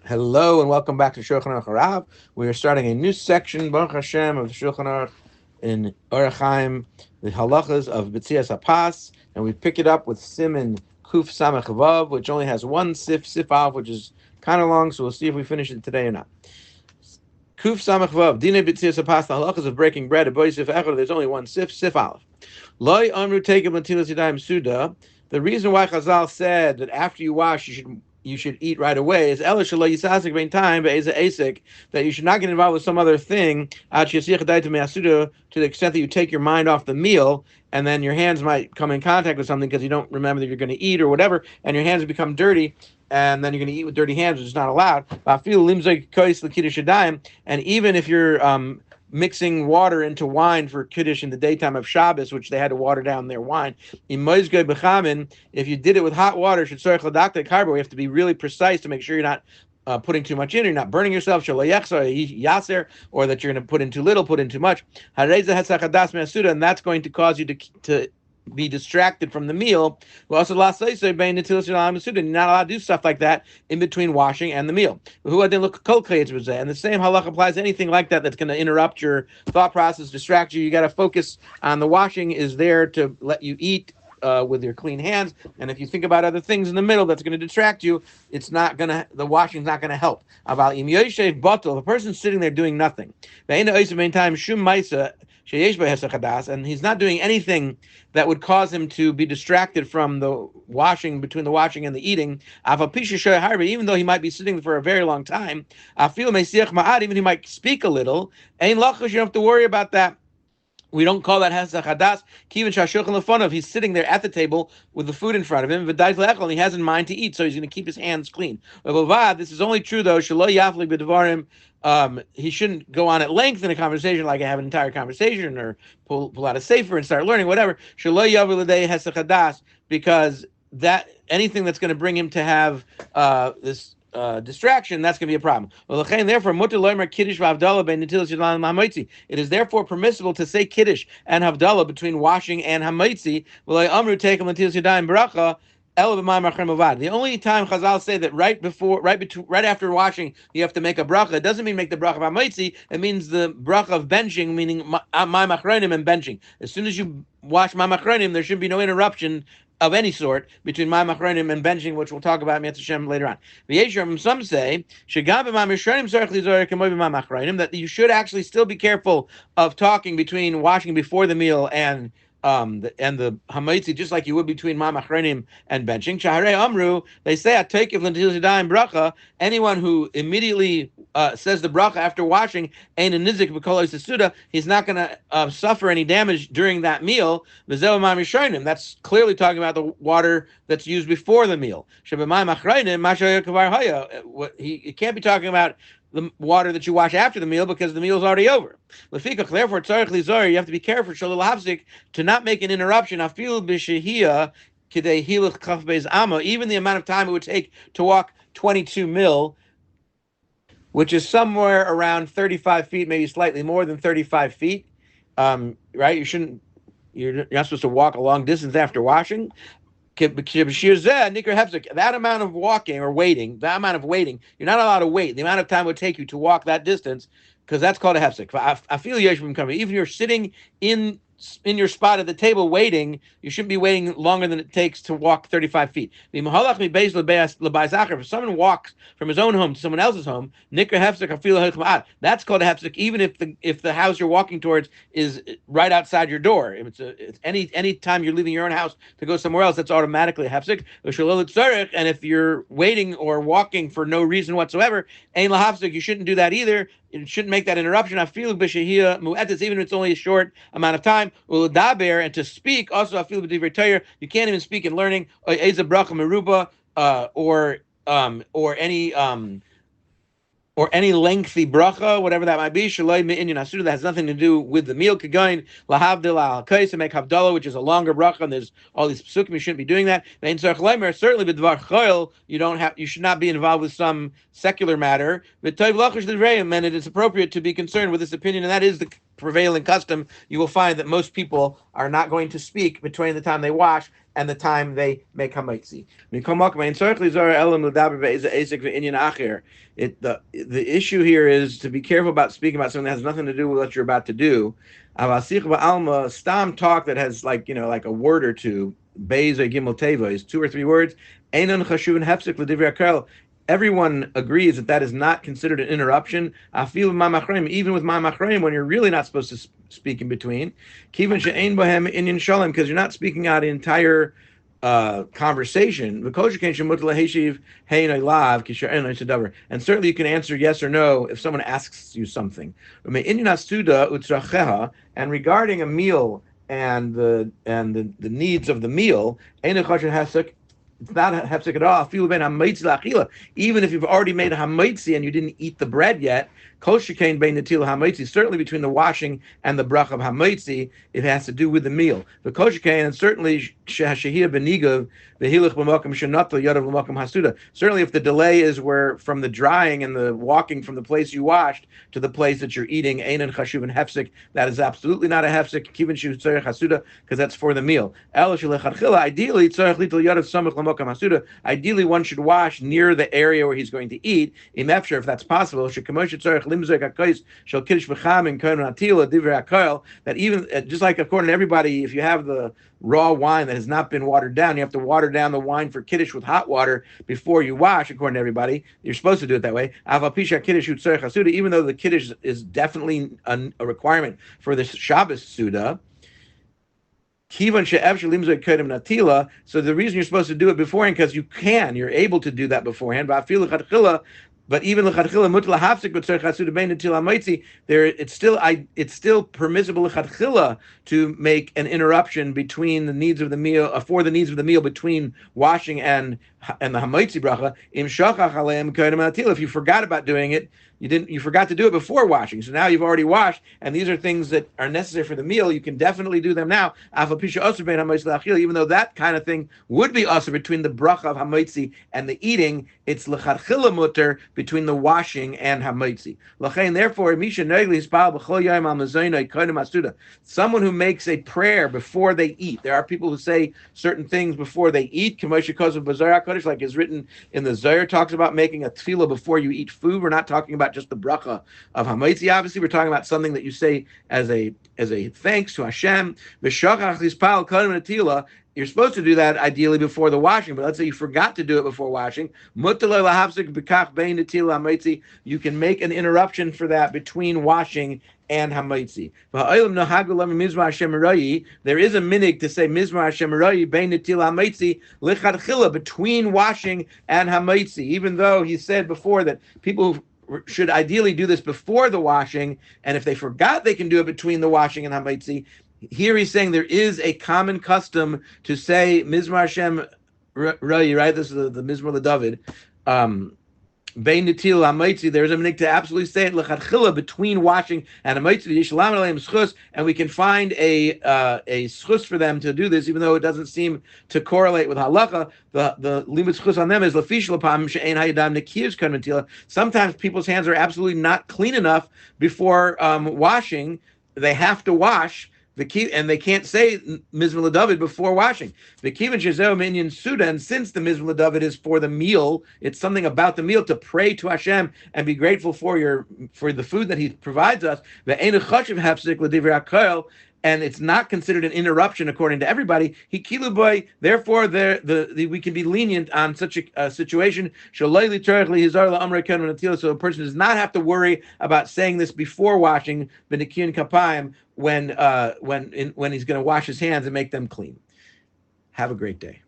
Hello and welcome back to Shulchan HaRav. We are starting a new section, Baruch Hashem, of the Shulchan Aruch in Orach Chaim, the halachas of Betzias HaPas, and we pick it up with Siman Kuf Samach Vav, which only has one sif alf, which is kind of long, so we'll see if we finish it today or not. Kuf Samach Vav, Dine Betzias HaPas, the halachas of breaking bread, a boy sif echad, there's only one sif alf. Loi Amru Tekev Latilas Yadayim Suda. The reason why Chazal said that after you wash, you should eat right away is Ela Shelo Yisasik Bein Time Be'eza Asik, that you should not get involved with some other thing to the extent that you take your mind off the meal, and then your hands might come in contact with something because you don't remember that you're going to eat or whatever, and your hands become dirty, and then you're going to eat with dirty hands, which is not allowed. And even if you're mixing water into wine for Kiddush in the daytime of Shabbos, which they had to water down their wine. If you did it with hot water, we have to be really precise to make sure you're not putting too much in, you're not burning yourself, or that you're going to put in too little, put in too much. And that's going to cause you to be distracted from the meal. You're not allowed to do stuff like that in between washing and the meal. And the same halach applies to anything like that that's going to interrupt your thought process, distract you. You got to focus on the washing is there to let you eat with your clean hands. And if you think about other things in the middle that's going to distract you, the washing's not going to help. About the person's sitting there doing nothing. And he's not doing anything that would cause him to be distracted from the washing, between the washing and the eating. Even though he might be sitting for a very long time, even he might speak a little, you don't have to worry about that. We don't call that Hesach Hadas. Kivin Shashulchan Lefonov. He's sitting there at the table with the food in front of him. And he has in mind to eat, so he's going to keep his hands clean. This is only true though. He shouldn't go on at length in a conversation, like I have an entire conversation, or pull out a sefer and start learning, whatever. Because that anything that's going to bring him to have this distraction, that's going to be a problem. Therefore, it is therefore permissible to say Kiddush and Havdalah between washing and Hamaitzi. The only time Chazal say that right after washing you have to make a bracha, it doesn't mean make the bracha of Hamaitzi. It means the bracha of benching, meaning my machronim and benching. As soon as you wash my machronim, there should be no interruption of any sort between my machronim and benching, which we'll talk about Mitzvah Shem later on. Some say that you should actually still be careful of talking between washing before the meal and the hamaitzi, just like you would between ma'machrenim and benching. Shaharei amru, they say ataykiv l'ntil yadayim bracha. Anyone who immediately says the bracha after washing, ein nizik b'kol sesuda, he's not going to suffer any damage during that meal. V'zeu ma'mishonim. That's clearly talking about the water that's used before the meal. Shebemai machrenim mashayah kavar haya. It can't be talking about the water that you wash after the meal because the meal is already over. Therefore, you have to be careful to not make an interruption. Even the amount of time it would take to walk 22 mil, which is somewhere around 35 feet, maybe slightly more than 35 feet. Right? You're not supposed to walk a long distance after washing. That amount of walking or waiting, you're not allowed to wait. The amount of time it would take you to walk that distance, because that's called a hefsek. I feel yeshvim coming. Even if you're sitting in your spot at the table waiting, you shouldn't be waiting longer than it takes to walk 35 feet. If someone walks from his own home to someone else's home, that's called a hefsek, even if the house you're walking towards is right outside your door. If it's any time you're leaving your own house to go somewhere else, that's automatically a hefsek. And if you're waiting or walking for no reason whatsoever, you shouldn't do that either. It shouldn't make that interruption. Even if it's only a short amount of time. And to speak, also you can't even speak in learning, or any lengthy bracha, whatever that might be, that has nothing to do with the meal. Kagoin lahavdil al kais, to make havdalah, which is a longer bracha, and there's all these psukim. You shouldn't be doing that. Certainly, b'dvar chayil, you should not be involved with some secular matter. And it is appropriate to be concerned with this opinion, and that is the prevailing custom. You will find that most people are not going to speak between the time they wash and the time they make hamaitzi. The issue here is to be careful about speaking about something that has nothing to do with what you're about to do. Stam talk that has like a word or two, Beis or Gimel Teva is 2 or 3 words. Everyone agrees that is not considered an interruption. Even with ma'amachreim, when you're really not supposed to speak in between, because you're not speaking out the entire conversation. And certainly you can answer yes or no if someone asks you something. And regarding a meal and the needs of the meal, it's not a hefsek at all. Even if you've already made a hamaitzi and you didn't eat the bread yet, certainly between the washing and the brach of hamaitzi, it has to do with the meal. The koshikain, and certainly certainly if the delay is where from the drying and the walking from the place you washed to the place that you're eating, that is absolutely not a hefsek, because that's for the meal. Ideally, one should wash near the area where he's going to eat, if that's possible. That even just like according to everybody, if you have the raw wine that has not been watered down, you have to water down the wine for kiddush with hot water before you wash. According to everybody, you're supposed to do it that way. Even though the kiddush is definitely a requirement for the Shabbos Suda. So the reason you're supposed to do it beforehand, because you're able to do that beforehand. But even it's still permissible to make an interruption between the needs of the meal, for the needs of the meal between washing and the hamaitzi bracha. If you forgot about doing it, you forgot to do it before washing. So now you've already washed, and these are things that are necessary for the meal. You can definitely do them now. Even though that kind of thing would be also between the bracha of hamaitzi and the eating, it's lechatchila mutter between the washing and hamaitzi. Therefore, someone who makes a prayer before they eat. There are people who say certain things before they eat, like is written in the Zohar, talks about making a tefillah before you eat food. We're not talking about just the bracha of hamaitzi. Obviously, we're talking about something that you say as a thanks to Hashem. You're supposed to do that ideally before the washing, but let's say you forgot to do it before washing. You can make an interruption for that between washing and hamaitzi. There is a minig to say mizmar Hashem Roi bein netil hamaitzi lichatchila, between washing and hamaitzi, even though he said before that people should ideally do this before the washing, and if they forgot, they can do it between the washing and hamaitzi. Here he's saying there is a common custom to say Mizmar Hashem Roi, right? This is the Mizmar LeDavid. Bein Netil HaMaitzi, there is a minig to absolutely say it lechatchila between washing and hamaitzi. Yishlam aleim schus, and we can find a schus for them to do this, even though it doesn't seem to correlate with halacha. The limit schus on them is lafish lapam she'ein hayadam nekiyus kan netila. Sometimes people's hands are absolutely not clean enough before washing. They have to wash. And they can't say Mizmor LeDavid before washing. And since the Mizmor LeDavid is for the meal, it's something about the meal to pray to Hashem and be grateful for the food that He provides us. And it's not considered an interruption according to everybody. Therefore, we can be lenient on such a situation. So a person does not have to worry about saying this before washing when he's going to wash his hands and make them clean. Have a great day.